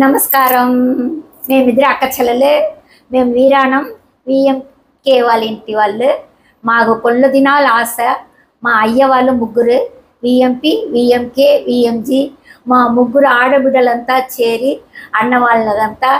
నమస్కారం. మేమిద్దరు అక్క చెల్లెలే. మేము వీరాణం విఎంకే వాళ్ళ ఇంటి వాళ్ళు. మాకు కొల్ల దినాల ఆశ. మా అయ్య వాళ్ళు ముగ్గురు విఎంపి, విఎంకే, విఎంజి. మా ముగ్గురు ఆడబిడ్డలంతా చేరి అన్న వాళ్ళంతా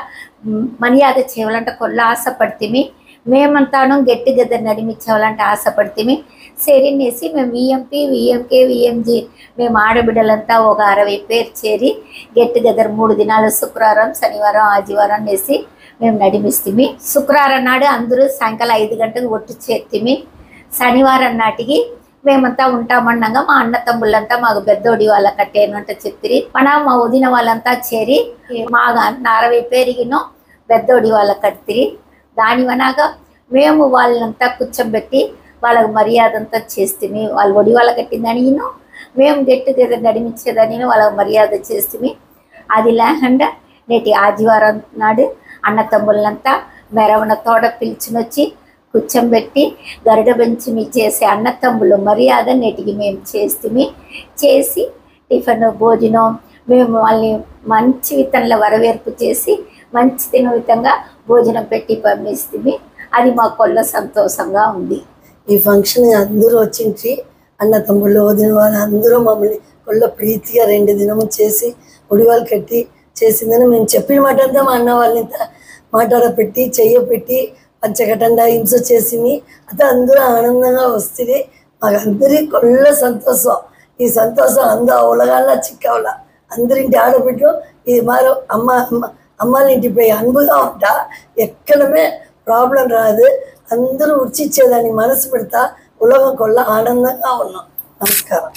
మర్యాద చేయాలంటే కొల్ల ఆశపడితిమి. మేమంతాను గెట్ టుగెదర్ నడిమించాలంటే ఆశపడితిమి. సరేనేసి మేము విఎంపి, విఎంకే, విఎంజి మేము ఆడబిడ్డలంతా ఒక 60 పేరు చేరి గెట్ టుగెదర్ 3 దినాలు శుక్రవారం, శనివారం, ఆదివారం వేసి మేము నడిమిస్తిమి. శుక్రవారం నాడు అందరూ సాయంకాలం 5 గంటలకు ఒట్టు చేతిమి. శనివారం నాటికి మేమంతా ఉంటామన్నాగా మా అన్న తమ్ముళ్ళంతా మాకు పెద్దోడి వాళ్ళ కట్టేనంట చెప్తిరి. మా వదిన వాళ్ళంతా చేరి మా 60 పేరిగినో పెద్దోడి వాళ్ళ కట్టిరి. దాని వనగా మేము వాళ్ళంతా కూర్చోబెట్టి వాళ్ళకు మర్యాద అంతా చేస్తుంది. వాళ్ళు ఒడి వాళ్ళ కట్టిందని మేము గెట్ టుగెదర్ నడిమించేదని వాళ్ళకు మర్యాద చేస్తుంది. అది లేకుండా నేటి ఆదివారం నాడు అన్న తమ్ముళ్ళంతా మెరవన తోడ పిలిచినొచ్చి కూర్చోబెట్టి గరుడ బెంచి మీ చేసే అన్న తమ్ముళ్ళు మర్యాద నేటికి మేము చేస్తుంది. చేసి టిఫిన్ భోజనం మేము వాళ్ళని మంచి విధంగా వరవేర్పు చేసి మంచి తినవిధంగా భోజనం పెట్టి పంపిస్తుంది. అది మా కొల్ల సంతోషంగా ఉంది. ఈ ఫంక్షన్ అందరూ వచ్చించి అన్న తమ్ముళ్ళు వదిన వాళ్ళు అందరూ మమ్మల్ని కొల్ల ప్రీతిగా 2 దినము చేసి ఒడివాళ్ళు కట్టి చేసిందని మేము చెప్పిన మాట అంతా మా అన్న వాళ్ళని మాట్లాడపెట్టి చెయ్యపెట్టి పంచకటంగా హింస చేసింది. అదే అందరూ ఆనందంగా వస్తుంది. మాకు అందరి కొల్ల సంతోషం. ఈ సంతోషం అందరూ ఉలగాల చిక్కవల అందరింటి ఆడబిడ్డ ఇది మారు అమ్మాళ్ళ ఇంటికి పోయి అనుభవం ఉంటా ఎక్కడమే ప్రాబ్లం రాదు. అందరూ ఉర్చిచ్చేదాన్ని మనసు పెడతా ఉలగం కొల్ల ఆనందంగా ఉన్నాం. నమస్కారం.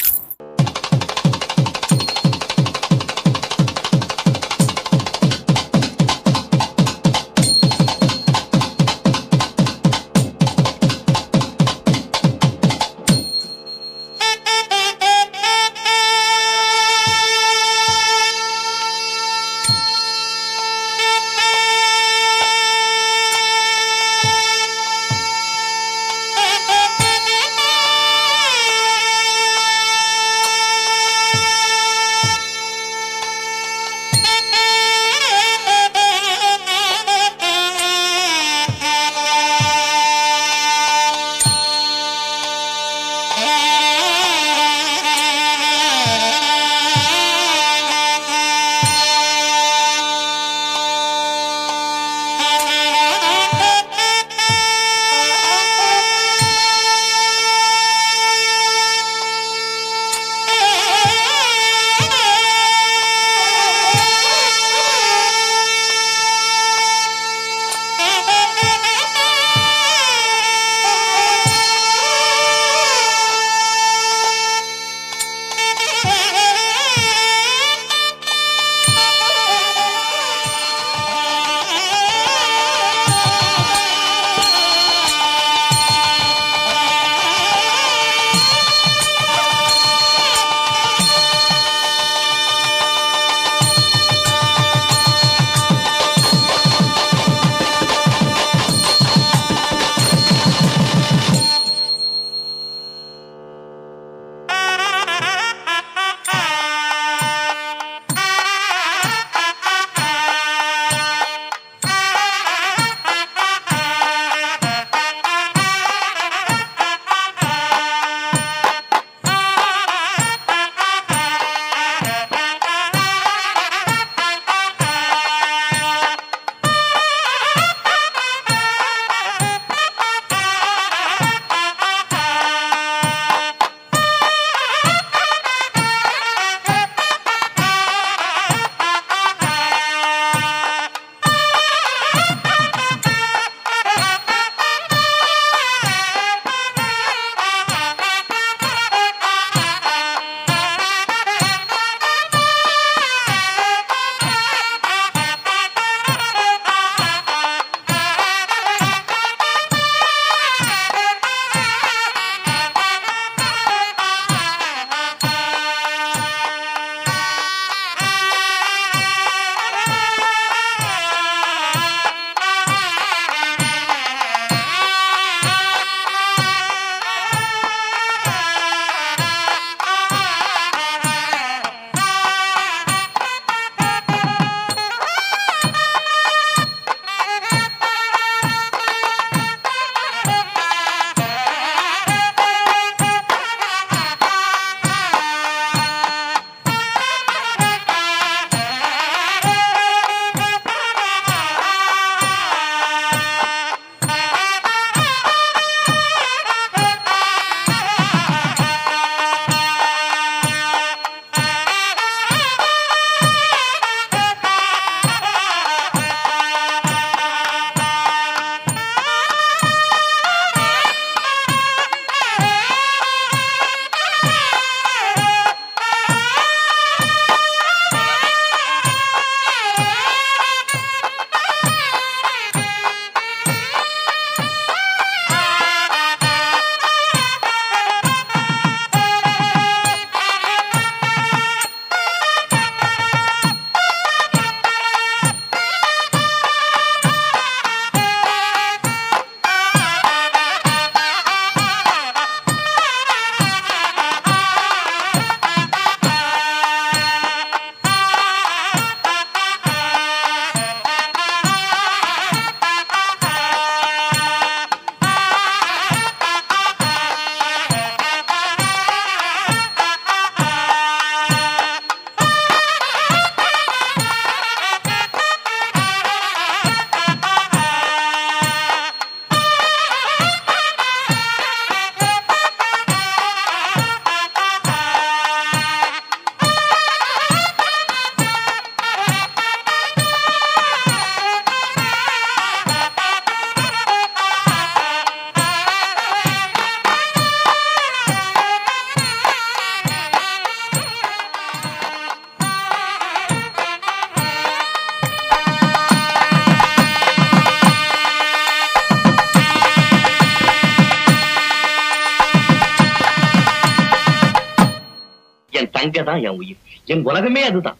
தங்கதான் என் உயிர், என் உலகமே அதுதான்.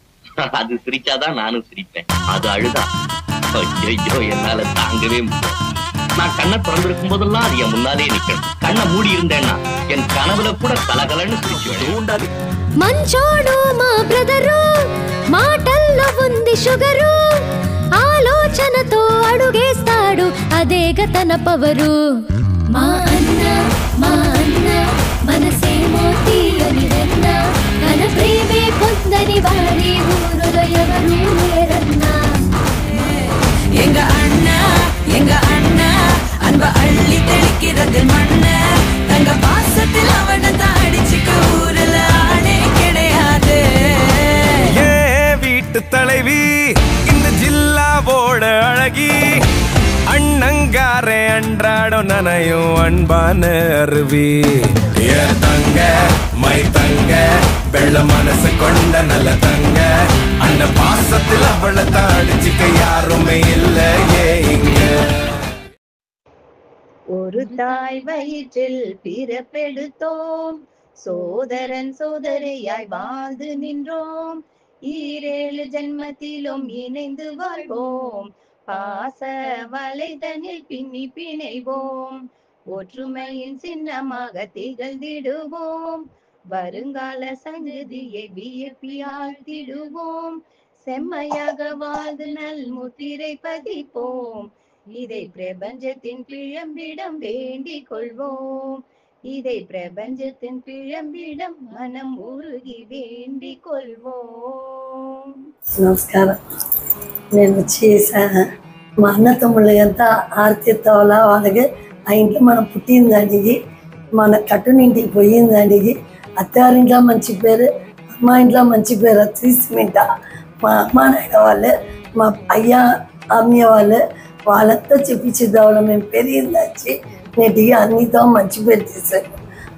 அது சிரிச்சாதான் நானும் சிரிப்பேன், அது அழுதா ஐயோ என்னால தாங்கவே முடியாது. நான் கண்ணை திறந்திருக்கும் போதெல்லாம் அது என் முன்னாலே நிக்கணும். கண்ணை மூடி இருந்தேன்னா என் கனவுல கூட கலகலன்னு சிரிச்சு. మంచోడు మా బ్రదరు, మాటల్లో ఉంది షుగరు, ఆలోచనతో అడుగేస్తాడు అదేగ తన పవరు. మా అన్న మనసేమో తీయని వెన్న, తన ప్రేమే పొందని వారి ఊరులో ఎవరు లేరన్నా. எங்க அண்ணா அன்ப அள்ளி தெளிக்கிறது மண்ண, தங்க பாசத்தில் அவனை தாடிச்சுக்க ஊருல ஆளே கிடையாது. ஏ வீட்டு தலைவி இந்த ஜில்லாவோட அழகி, அண்ணங்காரே அன்றாடம் நனையும் அன்பான அருவி. ஏ தங்க மை தங்க வெள்ள மனசு கொண்ட நல்ல தங்க, அந்த பாசத்தில் அவளை தாடிச்சுக்க யாருமே இல்லையே இங்க. ஒரு தாய் வயிற்றில் பிறப்பெடுத்தோம், சோதரன் சோதரையாய் வாழ்ந்து நின்றோம், 7 ஜென்மத்திலும் இணைந்து வாழ்வோம், பாச வலைதனில் பின்னி பிணைவோம், ஒற்றுமையின் சின்னமாக திகழ்ந்திடுவோம், வருங்கால சங்கதியை வியப்பியாழ்த்திடுவோம், செம்மையாக வாழ்ந்து நல் முத்திரை பதிப்போம், இதை பிரபஞ்சத்தின் பிழம்பிடம் வேண்டிக் கொள்வோம், இதை பிரபஞ்சத்தின் பிழம்பிடம் மனம் உருகி வேண்டிக் కొల్வோம். నమస్కారం. నేను వచ్చేసాను. మా అన్న తమ్ముళ్ళు ఎంత ఆర్తితోలా వాళ్ళకి ఆ ఇంట్లో మనం పుట్టిందానికి, మన కట్టునింటికి పోయిందానికి, అత్తారింట్లో మంచి పేరు, అమ్మ ఇంట్లో మంచి పేరు తీసుకుంటా. మా అమ్మ నాయన వాళ్ళు, మా అయ్యా అమ్మయ్య వాళ్ళు, వాళ్ళంతా చెప్పించేదాళ్ళు మేము పెరిగిందాచి నేటికి అన్నితో మంచి పేరు తీసాము.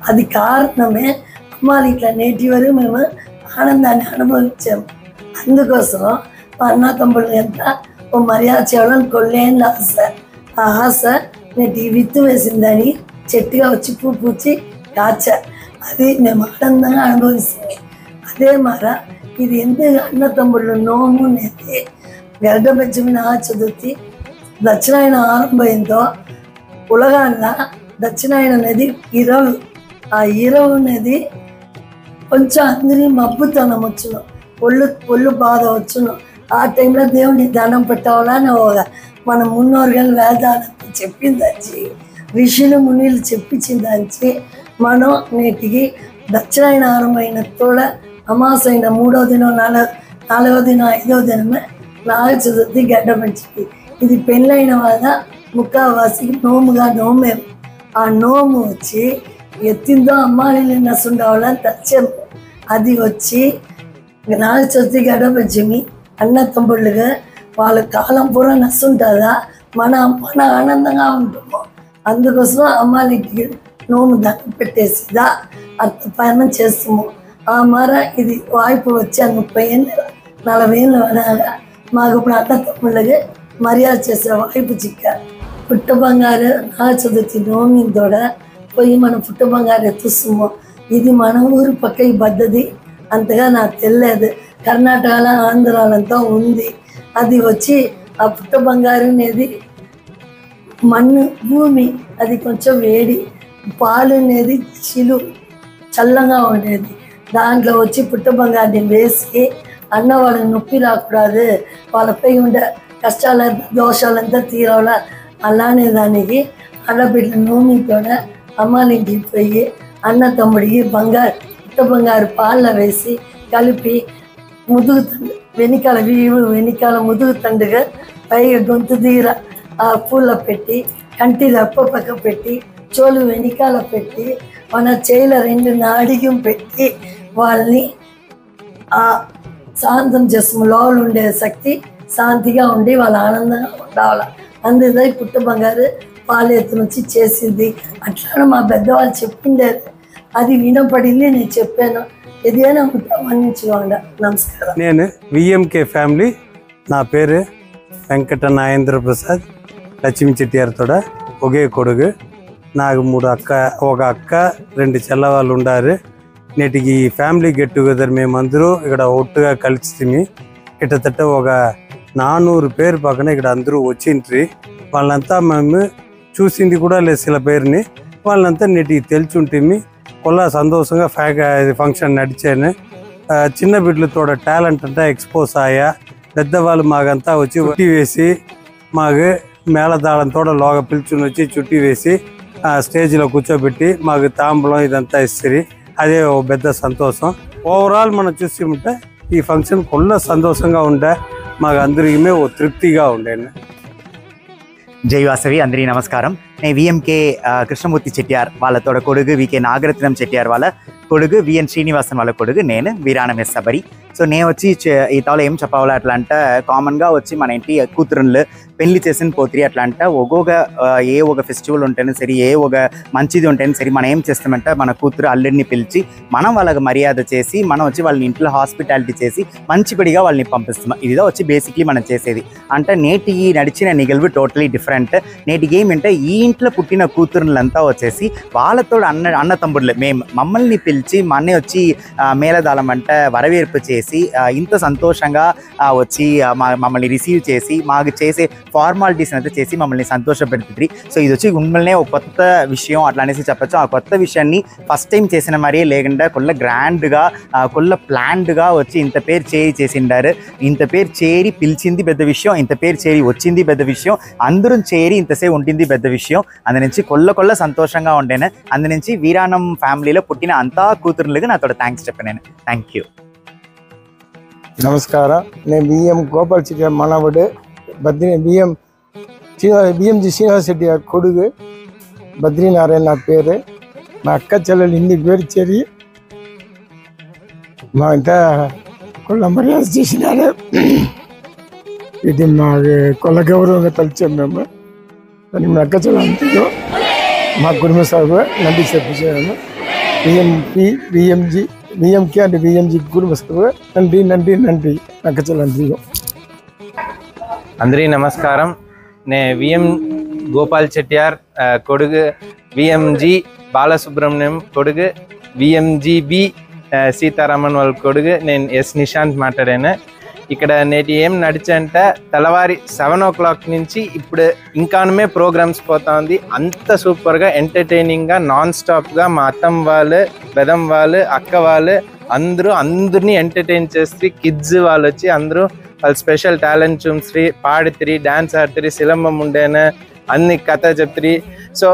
అది కారణమే అమ్మాలు ఇట్లా నేటి వరకు మేము ఆనందాన్ని అనుభవించాము. అందుకోసం మా అన్న తమ్ముళ్ళు ఎంత ఓ మర్యాద చేయడం కొల్లేని ఆశ. ఆ ఆశ నేటి విత్తు వేసిందని చెట్టుగా వచ్చి పువ్వు పూచి కాచ, అది మేము ఆనందంగా అనుభవిస్తాము. అదే మార ఇది ఎందుకు అన్న తమ్ముళ్ళు నోము అనేది గర్భపంచమి చతుర్థి దక్షిణాయన ఆరంభంతో ఉలగాళ్ళ దక్షిణాయన అనేది ఇరవు. ఆ ఇరవు అనేది కొంచెం అందరి మబ్బుతనం వచ్చును, ఒళ్ళు బాధ వచ్చును. ఆ టైంలో దేవుడిని దండం పెట్టాలని మన మున్నోరుగలు వేదాలంతా చెప్పిందంచి, ఋషులు మునిలు చెప్పించిందంచి మనం నేటికి దక్షిణాయన ఆరంభమైన తోడ అమాసైన 3వ దినం 4వ దినం 5వ దినమే నాగ చతుర్థి గడ్డ పెంచింది. ఇది పెళ్ళైన వాళ్ళ ముక్కావాసికి నోముగా నోమేము. ఆ నోము వచ్చి ఎత్తిందో అమ్మాయిని నసుండవాళ్ళని తెచ్చాము. అది వచ్చి నాగ చతుర్థి గడ్డ పెంచమి అన్న తమ్ముళ్ళుగా వాళ్ళ కాలం పూరా నస్తుంటుందా, మన ఆనందంగా ఉంటాము. అందుకోసం అమ్మాయికి నోము దండం పెట్టేసిదా అర్థపాయనం చేస్తాము. ఆ మర ఇది వాయిపు వచ్చి 30 ఏళ్ళు 40 ఏళ్ళు అనగా మాకు ఇప్పుడు అన్న తమ్ముళ్ళగా మర్యాద చేసే వాయిపు చిక్క. పుట్ట బంగారు నాగ చతుర్థి నోమి తోడ పోయి మనం పుట్ట బంగారు ఎత్తుస్తాము. ఇది మన ఊరు పక్క ఈ పద్ధతి అంతగా నాకు తెలియదు. కర్ణాటకలో ఆంధ్రాలంతా ఉంది. అది వచ్చి ఆ పుట్ట బంగారు అనేది మన్ను భూమి, అది కొంచెం వేడి, పాలు అనేది చల్లగా ఉండేది. దాంట్లో వచ్చి పుట్ట బంగారుని వేసి అన్న వాళ్ళని నొప్పి రాకూడదు, వాళ్ళపై ఉండే కష్టాలంతా దోషాలంతా తీరాల, అలానే దానికి ఆడబిడ్డ నోమితో అమ్మాళ్ళ ఇంటికి పోయి అన్న తమ్ముడికి పుట్ట బంగారు పాలలో వేసి కలిపి ముదుగు వెనకాల ముదుగు తండుగా పైగా గొంతు తీర ఆ పూల పెట్టి, కంటి రెప్ప పక్క పెట్టి, చోలు వెనకాల పెట్టి, మన చేయిల 2 నాడిగం పెట్టి వాళ్ళని ఆ శాంతం చేస్తాము. లోపల ఉండే శక్తి శాంతిగా ఉండి వాళ్ళ ఆనందంగా ఉండాలి. అందుకే పుట్ట బంగారు పాలెత్తు నుంచి చేసింది. అట్లా మా పెద్దవాళ్ళు చెప్పిండారు, అది వినపడింది, నేను చెప్పాను. ఏదైనా మన్నించుకోండి. నమస్కారం. నేను విఎంకే ఫ్యామిలీ. నా పేరు వెంకట నాగేంద్ర ప్రసాద్. లక్ష్మీ చెట్టియార్తోడ ఒకే కొడుకు. నాకు 3 అక్క, ఒక అక్క, 2 చెల్లవాళ్ళు ఉండారు. నేటికి ఫ్యామిలీ గెట్ టుగెదర్ మేమందరూ ఇక్కడ ఒట్టుగా కలిసి కిట్టతట్ట ఒక 400 పేరు పక్కన ఇక్కడ అందరూ వచ్చిండ్రి. వాళ్ళంతా మేము చూసింది కూడా లేదు సిల పేరుని. వాళ్ళంతా నేటికి తెలుసుంటుంది. కొల్ల సంతోషంగా ఫంక్షన్ నడిచాను. చిన్న బిడ్డలతో టాలెంట్ అంతా ఎక్స్పోజ్ అయ్యా. పెద్దవాళ్ళు మాకంతా వచ్చి చుట్టి వేసి మాకు మేళదాళంతో లోగ పిలుచుని వచ్చి చుట్టి వేసి స్టేజ్లో కూర్చోబెట్టి మాకు తాంబూలం ఇదంతా ఇస్తుంది. అదే ఒక పెద్ద సంతోషం. ఓవరాల్ మనం చూసి ఉంటే ఈ ఫంక్షన్ కొల్ల సంతోషంగా ఉండే, మాకు అందరికీ ఓ తృప్తిగా ఉండేది. జై వాసవి, అందరికీ నమస్కారం. నేను విఎంకే కృష్ణమూర్తి చెట్టియార్ వాళ్ళతోడ కొడుకు, వికే నాగరత్నం చెట్టియార్ వాళ్ళ కొడుకు, విఎన్ శ్రీనివాసన్ వాళ్ళ కొడుకు, నేను వీరాణం ఎస్ సబరి. సో నేను వచ్చి ఈ తాలో ఏం చెప్పాలి అట్లా అంటే, కామన్గా వచ్చి మన ఇంటి కూతురులు పెళ్లి చేసిన పోత్రి అట్లా అంటే ఒక్కొక్క ఏ ఒక ఫెస్టివల్ ఉంటేనే సరే, ఏ ఒక మంచిది ఉంటేనే సరే, మనం ఏం చేస్తామంటే మన కూతురు అల్లుడిని పిలిచి మనం వాళ్ళకి మర్యాద చేసి మనం వచ్చి వాళ్ళని ఇంట్లో హాస్పిటాలిటీ చేసి మంచిపడిగా వాళ్ళని పంపిస్తాం. ఇదిగా వచ్చి బేసిక్లీ మనం చేసేది. అంటే నేటి నడిచిన నిగల్వు టోటలీ డిఫరెంట్. నేటికి ఏమంటే ఈ ఇంట్లో పుట్టిన కూతురులంతా వచ్చేసి వాళ్ళతో అన్న తమ్ముళ్ళు మమ్మల్ని పిలిచి మన్నే వచ్చి మేళదాళం అంటే వరవేర్పు చేసి ఇంత సంతోషంగా వచ్చి మమ్మల్ని రిసీవ్ చేసి మాకు చేసే ఫార్మాలిటీస్ అంతా చేసి మమ్మల్ని సంతోషపెడుతుంది. సో ఇది వచ్చి ఉమ్మల్నే ఒక కొత్త విషయం అట్లా అనేసి చెప్పచ్చు. ఆ కొత్త విషయాన్ని ఫస్ట్ టైం చేసిన మరీ లేకుండా కొల్ల గ్రాండ్గా కొల్ల ప్లాన్డ్గా వచ్చి ఇంత పేరు చేసిండారు. ఇంత పేరు చేరి పిలిచింది పెద్ద విషయం, ఇంత పేరు చేరి వచ్చింది పెద్ద విషయం, అందరం చేరి ఇంతసేపు ఉంటుంది పెద్ద విషయం. అందు నుంచి కొల్ల సంతోషంగా ఉండేను. అందు నుంచి వీరాణం ఫ్యామిలీలో పుట్టిన అంతా కూతురులకు నాతో థ్యాంక్స్ చెప్పాను. Thank you. నమస్కారం. నేను బిఎం గోపాల్ చెట్టియార్ మనవడు, బిఎంజి శ్రీనివాస్ చెట్టియార్ కొడుకు, బద్రీనారాయణ నా పేరు. మా అక్క చెల్లెలు ఇన్ని పేరు చేరి మా ఇంత కొల్ల మర్యాద చేసినారు. ఇది మాకు కొల్ల గౌరవంగా తలిచాం మేము. దానికి మా అక్క చెల్లెలు మా కుటుంబ సభ నంది చెప్పాము. బిఎంపి బిఎంజి బిఎంకే అంటే బిఎంజి కుటుంబ సభ నంది అక్క చెల్లెలు. అందరికీ నమస్కారం. నేను విఎం గోపాల్ చెట్టియార్ కొడుకు, విఎంజి బాలసుబ్రహ్మణ్యం కొడుకు, విఎంజిబి సీతారామన్ వాళ్ళ కొడుకు. నేను ఎస్ నిశాంత్ మాట్లాడాను. ఇక్కడ నేటి ఏం నడిచంటే తెల్లవారి 7 o'clock నుంచి ఇప్పుడు ఇంకానమే ప్రోగ్రామ్స్ పోతా ఉంది. అంత సూపర్గా ఎంటర్టైనింగ్గా నాన్ స్టాప్గా మా అత్తమ్మ వాళ్ళు, బెదం వాళ్ళు, అక్క వాళ్ళు అందరినీ ఎంటర్టైన్ చేస్తే, కిడ్స్ వాళ్ళు వచ్చి అందరూ వాళ్ళు స్పెషల్ టాలెంట్ చూసి పాడితిరి, డాన్స్ ఆడుతుంది, సిలంబం ఉండేను, అన్ని కథ చెప్తుంది. సో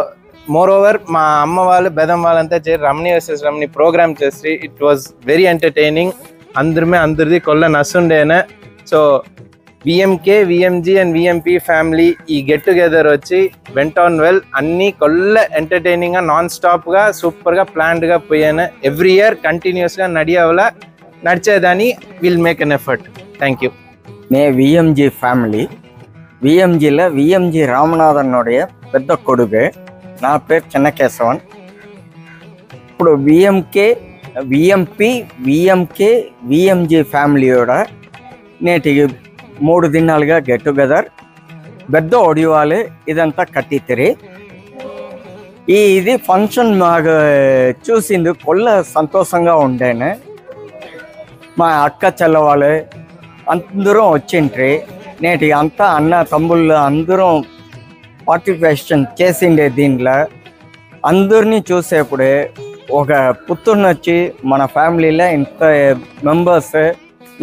మోర్ ఓవర్ మా అమ్మ వాళ్ళు, బెదం వాళ్ళంతా చేరి రమణి వర్సెస్ రమణి ప్రోగ్రామ్ చేసి ఇట్ వాజ్ వెరీ ఎంటర్టైనింగ్. అందరిది కొల్ల నస్తుండేను. So VMK, VMG and VMP family ఈ గెట్ టుగెదర్ వచ్చి వెంట్ ఆన్ వెల్. అన్నీ కొల్ల ఎంటర్టైనింగ్గా నాన్ స్టాప్గా సూపర్గా ప్లాన్డ్గా పోయాను. ఎవ్రీ ఇయర్ కంటిన్యూస్గా నడిచేదాన్ని will make an effort. Thank you. VMG family, விஎம்ஜியில் விஎம்ஜி ராமநாதனுடைய பெத்த கொடுகு. நான் பேர் சின்னகேசவன். ఇప్పుడు విఎంకే, విఎంపి, విఎంకే, విఎంజి ఫ్యామిలీయోட నేటికి 3 దినాలుగా గెట్ టుగెదర్. పెద్ద ఒడివాళ్ళు ఇదంతా కట్టితిరి. ఇది ఫంక్షన్ మాకు చూసింది కొల్ల సంతోషంగా ఉండేను. మా అక్క చెల్లవాళ్ళు అందరం వచ్చిండ్రి. నేటి అంతా అన్న తమ్ముళ్ళు అందరం పార్టిసిపేషన్ చేసిండే. దీంట్లో అందరినీ చూసేప్పుడే ఒక పుత్తూరుని వచ్చి మన ఫ్యామిలీలో ఇంత మెంబర్స్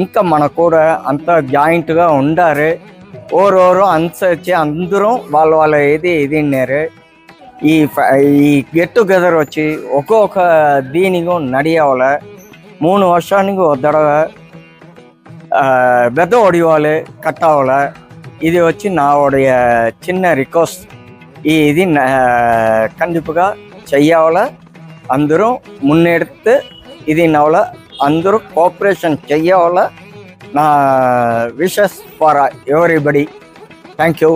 ఇంకా మన కూడా అంతా జాయింట్గా ఉండారు. ఓరోరో అనుసరించి అందరం వాళ్ళ ఇది ఉన్నారు. ఈ గెట్ టుగెదర్ వచ్చి ఒక్కొక్క దీనికి నడియాల 3 வருஷానికి ఒక దడవ பெத ஒடிவாள் கட்டாவில். இது வச்சு நாவுடைய சின்ன ரிக்வஸ்ட். இது கண்டிப்பாக செய்யாவில் అందరం முன்னெடுத்து ఇది నవల అందరూ కోఆపరేషన్ చెయ్యాల. నా wishes for everybody. Thank you.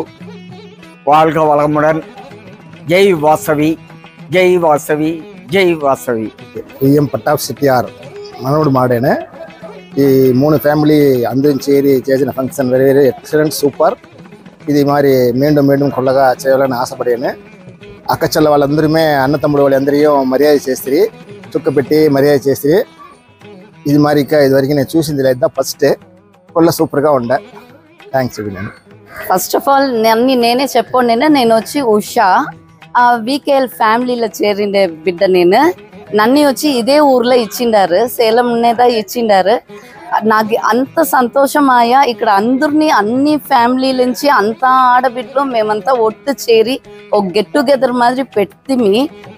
வாழ்க வளமுடன். జై వాసవి, జై వాసవి, జై వాసవి. విఎం పట్టాప్ సిటిఆర్ మనవడు మాడేనే. ఈ 3 ఫ్యామిలీ అందరం చేరి చేసిన function very very excellent, super. ఇది మరి మేండం కొల్లగా చేయాలని ఆశపడాను. అక్క చెల్ల వాళ్ళందరమే అన్న తమ్ముడు వాళ్ళందరూ మర్యాద చేస్తారు. తుక్కపెట్టి మర్యాద చేసి ఇది మరి ఇదివరకు నేను చూసింది లేదా ఫస్ట్ కొల్ల సూపర్గా ఉండే. థ్యాంక్స్. నేను ఫస్ట్ ఆఫ్ ఆల్ నేనే చెప్పండి, నేను వచ్చి ఉషా వికేఎల్ ఫ్యామిలీలో చేరిండే బిడ్డ. నేను నన్ను వచ్చి ఇదే ఊర్లో ఇచ్చిండారు, సేలం నేదా ఇచ్చిండారు. నాకు అంత సంతోషం ఆయా. ఇక్కడ అందరినీ అన్ని ఫ్యామిలీల నుంచి అంతా ఆడబిడ్డలు మేమంతా ఒట్టు చేరి ఒక గెట్ టుగెదర్ మాదిరి పెట్టిమి.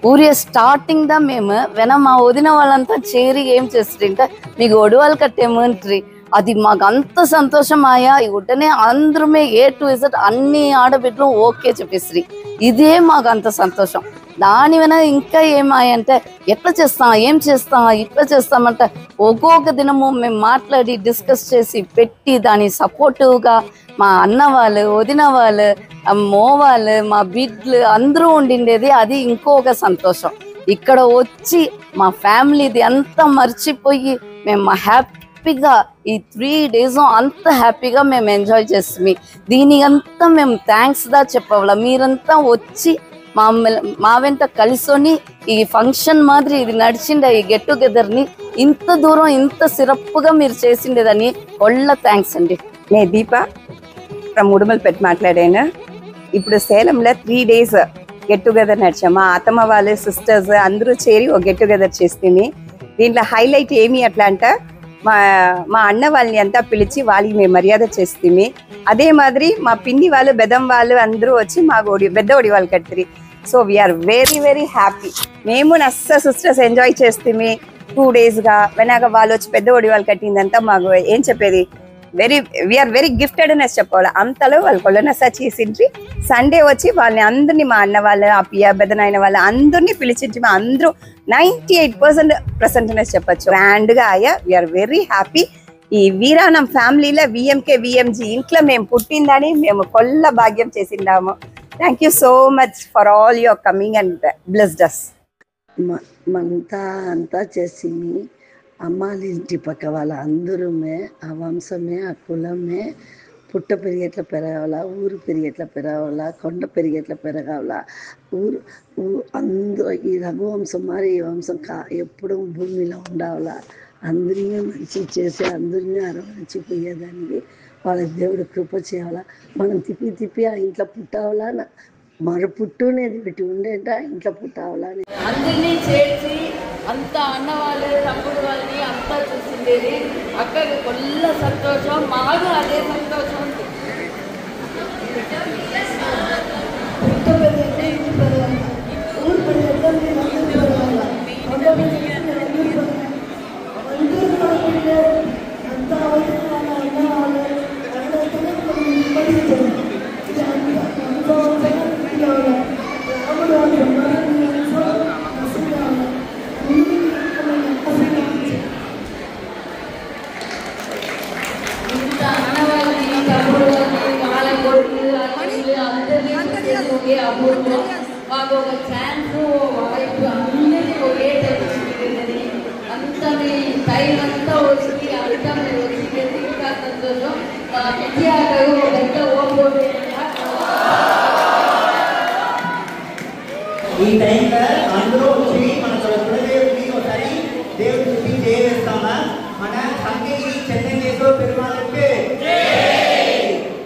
ఊరే స్టార్టింగ్ దా మేము మా వదిన వాళ్ళంతా చేరి ఏం చేస్తుంటే మీకు ఒడివాళ్ళు కట్టేమంటారు. అది మాకు అంత సంతోషం ఆయా. ఉడనే అందరమే ఏ టు ఇజెడ్ అన్ని ఆడబిడ్డలు ఓకే చెప్పేసి ఇదే మాకు అంత సంతోషం. దాని వెన ఇంకా ఏమాయంటే ఎట్లా చేస్తాం, ఏం చేస్తాం, ఇట్లా చేస్తామంటే ఒక్కొక్క దినము మేము మాట్లాడి డిస్కస్ చేసి పెట్టి దాని సపోర్టివ్గా మా అన్న వాళ్ళు, వదిన వాళ్ళు, మోవాళ్ళు, మా బిడ్డలు అందరూ ఉండిండేది. అది ఇంకొక సంతోషం. ఇక్కడ వచ్చి మా ఫ్యామిలీది అంతా మర్చిపోయి మేము హ్యాపీగా ఈ 3 days అంత హ్యాపీగా మేము ఎంజాయ్ చేస్తాము. దీనికంతా మేము థ్యాంక్స్ దా చెప్పవాల. మీరంతా వచ్చి మా వెంట కలిసొని ఈ ఫంక్షన్ మాదిరి ఇది నడిచిండే ఈ గెట్ టుగెదర్ని ఇంత దూరం ఇంత సిరప్పుగా మీరు చేసిండేదని ఒళ్ళ థ్యాంక్స్ అండి. నేను దీప ఫ్రమ్ ఉడుమల్పేట మాట్లాడాను. ఇప్పుడు సేలంలో 3 days గెట్ టుగెదర్ నడిచాము. మా అత్తమ్మ వాళ్ళు, సిస్టర్స్ అందరూ చేరి ఒక గెట్ టుగెదర్ చేస్తుంది. దీంట్లో హైలైట్ ఏమి అట్లా అంటే మా అన్న వాళ్ళని అంతా పిలిచి వాళ్ళకి మేము మర్యాద చేస్తుంది. అదే మాదిరి మా పిన్ని వాళ్ళు, బెదం వాళ్ళు అందరూ వచ్చి మాకు పెద్ద ఒడి వాళ్ళు కట్టిరి. So we are very very. Happy నస్స సిస్టర్స్ ఎంజాయ్ చేస్తుంది 2 daysగా. వెనక వాళ్ళు వచ్చి పెద్ద ఒడి వాళ్ళు కట్టిందంతా మాకు ఏం చెప్పేది వీఆర్ వెరీ గిఫ్టెడ్ అనేసి చెప్పాలి. అంతలో వాళ్ళు కొల్లనసా చేసిండ్రి. సండే వచ్చి వాళ్ళని అందరినీ మా అన్న వాళ్ళు, ఆ పియ బెదనైన వాళ్ళు అందరినీ పిలిచించి మా అందరూ 98% ప్రెసెంట్ అనేసి చెప్పచ్చు. గ్రాండ్గా అయ్యా. We are very happy. ఈ వీరానం ఫ్యామిలీలో విఎంకే విఎంజీ ఇంట్లో మేము పుట్టిందని మేము కొల్ల భాగ్యం చేసిండాము. Thank you so much for all your coming and blessed us. అంతా చేసింది అమ్మాలి ఇంటి పక్క వాళ్ళ అందరమే, ఆ వంశమే, ఆ కులమే పుట్ట పెరిగేట్లా పెరగాల, ఊరు పెరిగేట్లా పెరగాల, కొండ పెరిగేట్లా పెరగాల. అందరూ ఈ రఘువంశం మరి ఈ వంశం ఎప్పుడు భూమిలో ఉండాల. అందరినీ మంచి చేసి అందరినీ అరవరించిపోయేదానికి వాళ్ళకి దేవుడు కృప చేయాలా. మనం తిప్పి ఆ ఇంట్లో పుట్టావాలా, మర పుట్టునేది పెట్టి ఉండేట ఇంట్లో పుట్టావాలా అని అందరినీ చేర్చి అంతా అన్న వాళ్ళు, తమ్ముడు వాళ్ళని అంతా చూసిండేది. అక్కడికి కొల్ల సంతోషం, మాకు అదే సంతోషం. మాకు ఒక ఛాన్స్ అందరినీ ఒకే తెలిసింది. అంతా మీ టైం అంతా వచ్చి అంతా మీరు వచ్చింది ఇంకా సంతోషం. మా విద్యార్థులు ఎంత ఓపోతే ఈ టైంలో అందరూ వచ్చి మన కులదేవుడిని ఒకసారి దేవుడి స్థుతి చేయవేస్తామా? మన సంగీతి చెన్నకేశ్వర పెరుమాళుக்கு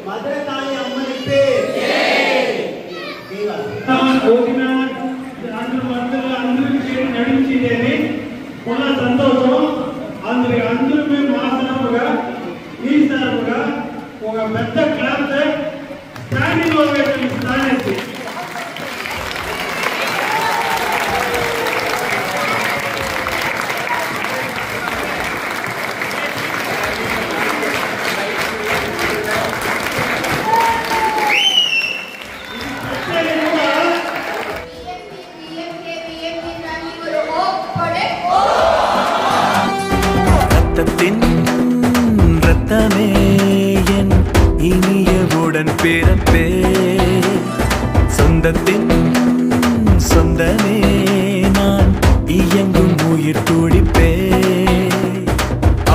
మధుర కాళీ అమ్మనికి నడిచిందేది ఉన్న సంతోషం. అందరూ మేము మా తరపుగా ఈ తరపుగా ఒక పెద్ద క్లాస్ స్టాండింగ్ ఓవేషన్ ఇస్తానేసి ரத்தமே என் இனிய உடன் பிறப்பே, சொந்தத்தின் சொந்தமே நான் இயங்கும் உயிர் துடிப்பே.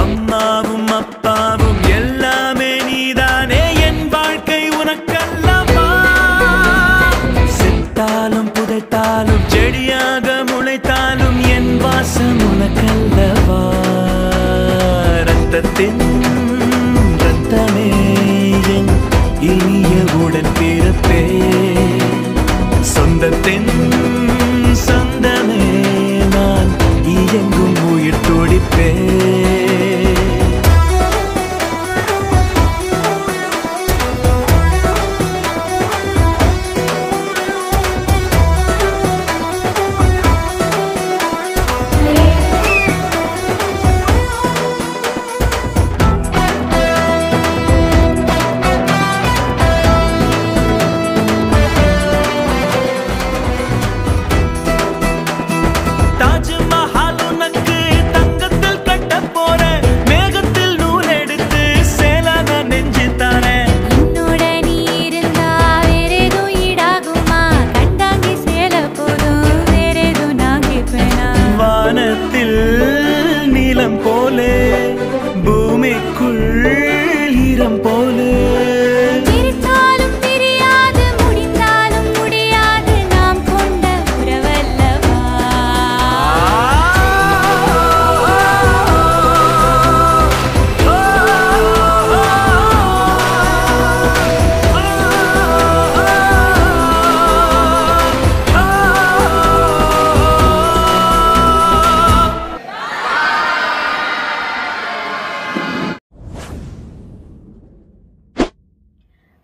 அம்மாவும் அப்பாவும் எல்லாமே நீதானே, என் வாழ்க்கை உனக்கல்லவா. செத்தாலும் புதைத்தாலும் செடியாக முளைத்தாலும் என் வாசம் சொந்தத்தின் ரத்தமே என் இனிய உடன் பிறப்பே சொந்தத்தின் சொந்தமே நான் இயங்கும் உயிர் துடிப்பே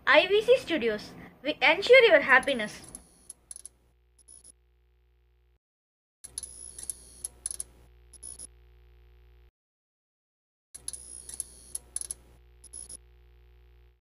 IVC Studios. We ensure your happiness.